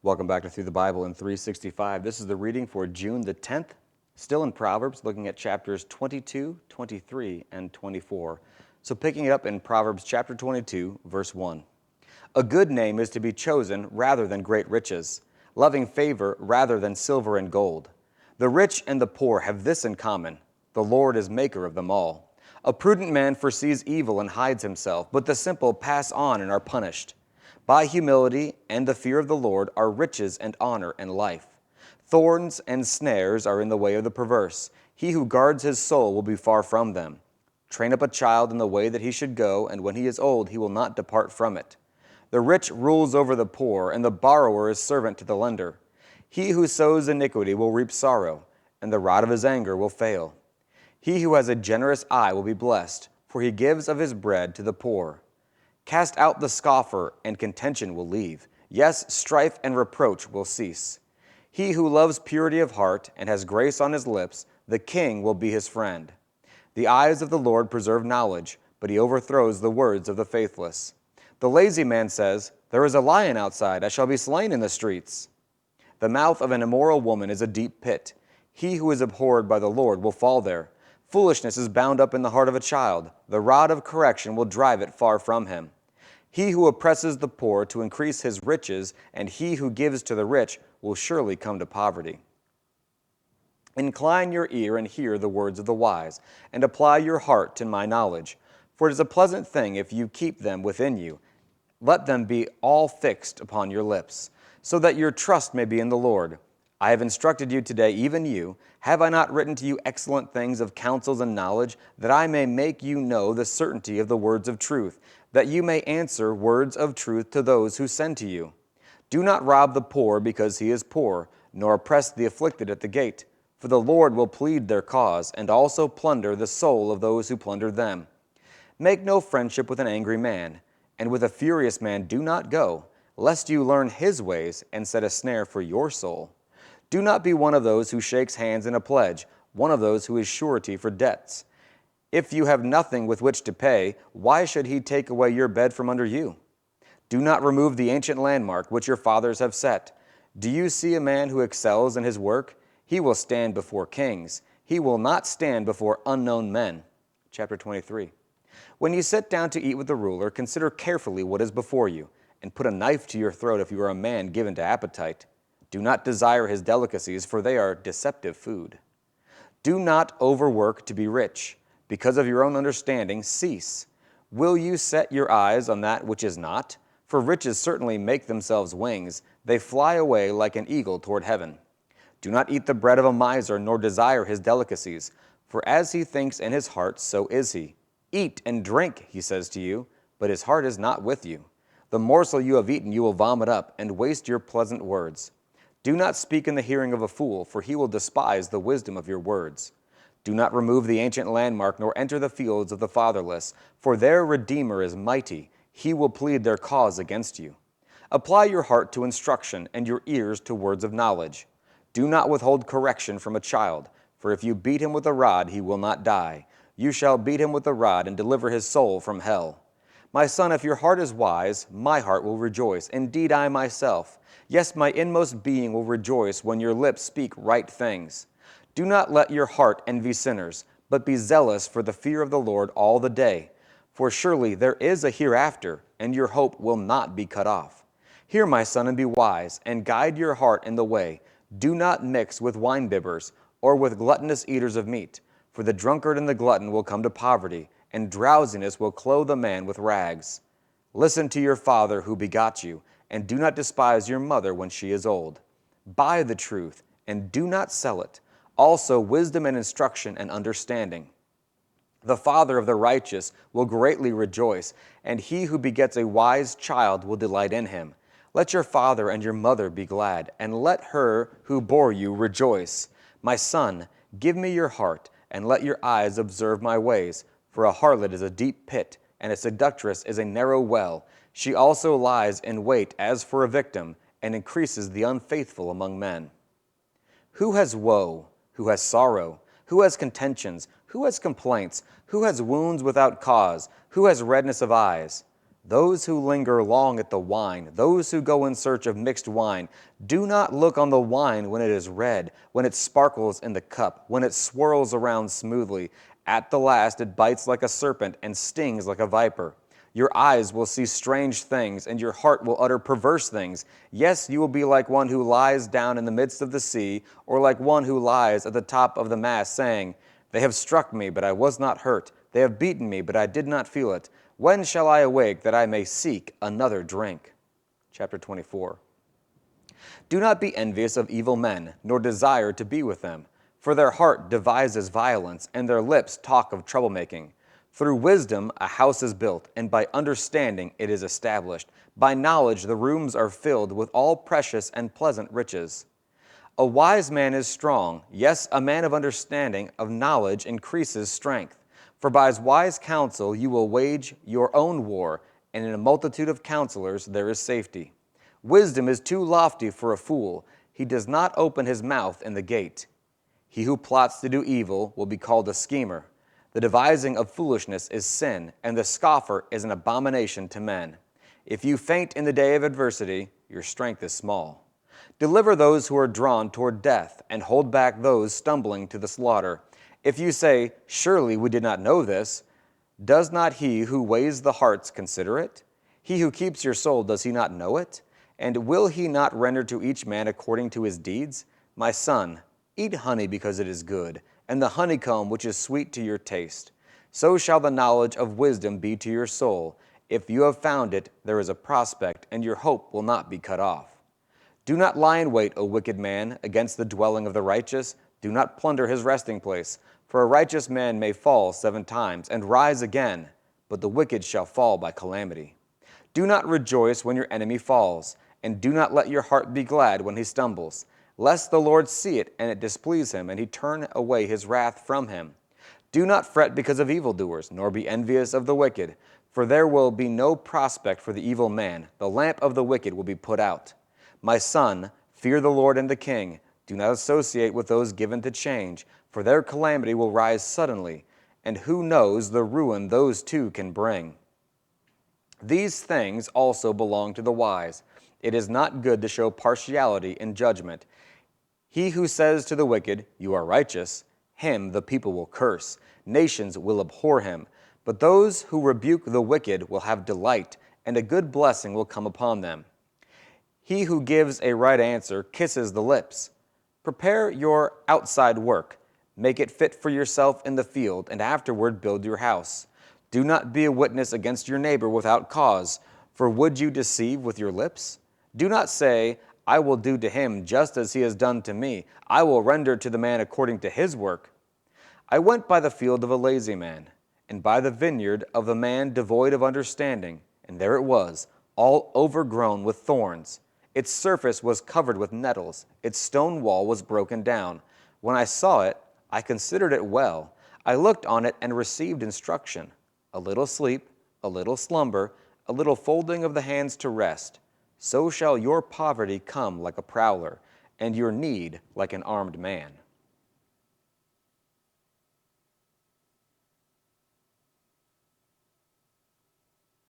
Welcome back to Through the Bible in 365. This is the reading for June the 10th, still in Proverbs, looking at chapters 22, 23, and 24. So picking it up in Proverbs chapter 22, verse 1. A good name is to be chosen rather than great riches, loving favor rather than silver and gold. The rich and the poor have this in common: the Lord is maker of them all. A prudent man foresees evil and hides himself, but the simple pass on and are punished. By humility and the fear of the Lord are riches and honor and life. Thorns and snares are in the way of the perverse. He who guards his soul will be far from them. Train up a child in the way that he should go, and when he is old, he will not depart from it. The rich rules over the poor, and the borrower is servant to the lender. He who sows iniquity will reap sorrow, and the rod of his anger will fail. He who has a generous eye will be blessed, for he gives of his bread to the poor. Cast out the scoffer, and contention will leave. Yes, strife and reproach will cease. He who loves purity of heart and has grace on his lips, the king will be his friend. The eyes of the Lord preserve knowledge, but he overthrows the words of the faithless. The lazy man says, "There is a lion outside, I shall be slain in the streets." The mouth of an immoral woman is a deep pit. He who is abhorred by the Lord will fall there. Foolishness is bound up in the heart of a child. The rod of correction will drive it far from him. He who oppresses the poor to increase his riches, and he who gives to the rich will surely come to poverty. Incline your ear and hear the words of the wise, and apply your heart to my knowledge. For it is a pleasant thing if you keep them within you. Let them be all fixed upon your lips, so that your trust may be in the Lord. I have instructed you today, even you. Have I not written to you excellent things of counsels and knowledge, that I may make you know the certainty of the words of truth, that you may answer words of truth to those who send to you? Do not rob the poor because he is poor, nor oppress the afflicted at the gate, for the Lord will plead their cause, and also plunder the soul of those who plunder them. Make no friendship with an angry man, and with a furious man do not go, lest you learn his ways and set a snare for your soul. Do not be one of those who shakes hands in a pledge, one of those who is surety for debts. If you have nothing with which to pay, why should he take away your bed from under you? Do not remove the ancient landmark which your fathers have set. Do you see a man who excels in his work? He will stand before kings. He will not stand before unknown men. Chapter 23. When you sit down to eat with the ruler, consider carefully what is before you, and put a knife to your throat if you are a man given to appetite. Do not desire his delicacies, for they are deceptive food. Do not overwork to be rich. Because of your own understanding, cease. Will you set your eyes on that which is not? For riches certainly make themselves wings. They fly away like an eagle toward heaven. Do not eat the bread of a miser, nor desire his delicacies. For as he thinks in his heart, so is he. Eat and drink, he says to you, but his heart is not with you. The morsel you have eaten you will vomit up, and waste your pleasant words. Do not speak in the hearing of a fool, for he will despise the wisdom of your words. Do not remove the ancient landmark, nor enter the fields of the fatherless, for their Redeemer is mighty. He will plead their cause against you. Apply your heart to instruction, and your ears to words of knowledge. Do not withhold correction from a child, for if you beat him with a rod, he will not die. You shall beat him with a rod, and deliver his soul from hell. My son, if your heart is wise, my heart will rejoice. Indeed, I myself. Yes, my inmost being will rejoice when your lips speak right things. Do not let your heart envy sinners, but be zealous for the fear of the Lord all the day. For surely there is a hereafter, and your hope will not be cut off. Hear, my son, and be wise, and guide your heart in the way. Do not mix with winebibbers, or with gluttonous eaters of meat, for the drunkard and the glutton will come to poverty, and drowsiness will clothe a man with rags. Listen to your father who begot you, and do not despise your mother when she is old. Buy the truth, and do not sell it, also wisdom and instruction and understanding. The father of the righteous will greatly rejoice, and he who begets a wise child will delight in him. Let your father and your mother be glad, and let her who bore you rejoice. My son, give me your heart, and let your eyes observe my ways. For a harlot is a deep pit, and a seductress is a narrow well. She also lies in wait as for a victim, and increases the unfaithful among men. Who has woe? Who has sorrow? Who has contentions? Who has complaints? Who has wounds without cause? Who has redness of eyes? Those who linger long at the wine, those who go in search of mixed wine, do not look on the wine when it is red, when it sparkles in the cup, when it swirls around smoothly. At the last it bites like a serpent and stings like a viper. Your eyes will see strange things, and your heart will utter perverse things. Yes, you will be like one who lies down in the midst of the sea, or like one who lies at the top of the mast, saying, "They have struck me, but I was not hurt. They have beaten me, but I did not feel it. When shall I awake that I may seek another drink?" Chapter 24. Do not be envious of evil men, nor desire to be with them. For their heart devises violence, and their lips talk of troublemaking. Through wisdom a house is built, and by understanding it is established. By knowledge the rooms are filled with all precious and pleasant riches. A wise man is strong, yes, a man of understanding, of knowledge increases strength. For by his wise counsel you will wage your own war, and in a multitude of counselors there is safety. Wisdom is too lofty for a fool. He does not open his mouth in the gate. He who plots to do evil will be called a schemer. The devising of foolishness is sin, and the scoffer is an abomination to men. If you faint in the day of adversity, your strength is small. Deliver those who are drawn toward death, and hold back those stumbling to the slaughter. If you say, "Surely we did not know this," does not he who weighs the hearts consider it? He who keeps your soul, does he not know it? And will he not render to each man according to his deeds? My son, eat honey because it is good, and the honeycomb which is sweet to your taste. So shall the knowledge of wisdom be to your soul. If you have found it, there is a prospect, and your hope will not be cut off. Do not lie in wait, O wicked man, against the dwelling of the righteous. Do not plunder his resting place. For a righteous man may fall 7 times and rise again, but the wicked shall fall by calamity. Do not rejoice when your enemy falls, and do not let your heart be glad when he stumbles, lest the Lord see it and it displease him, and he turn away his wrath from him. Do not fret because of evildoers, nor be envious of the wicked, for there will be no prospect for the evil man. The lamp of the wicked will be put out. My son, fear the Lord and the king. Do not associate with those given to change, for their calamity will rise suddenly, and who knows the ruin those two can bring. These things also belong to the wise. It is not good to show partiality in judgment. He who says to the wicked, "You are righteous," him the people will curse. Nations will abhor him. But those who rebuke the wicked will have delight, and a good blessing will come upon them. He who gives a right answer kisses the lips. Prepare your outside work. Make it fit for yourself in the field, and afterward build your house. Do not be a witness against your neighbor without cause, for would you deceive with your lips? Do not say, "I will do to him just as he has done to me. I will render to the man according to his work." I went by the field of a lazy man, and by the vineyard of a man devoid of understanding, and there it was, all overgrown with thorns. Its surface was covered with nettles. Its stone wall was broken down. When I saw it, I considered it well. I looked on it and received instruction. A little sleep, a little slumber, a little folding of the hands to rest. So shall your poverty come like a prowler, and your need like an armed man.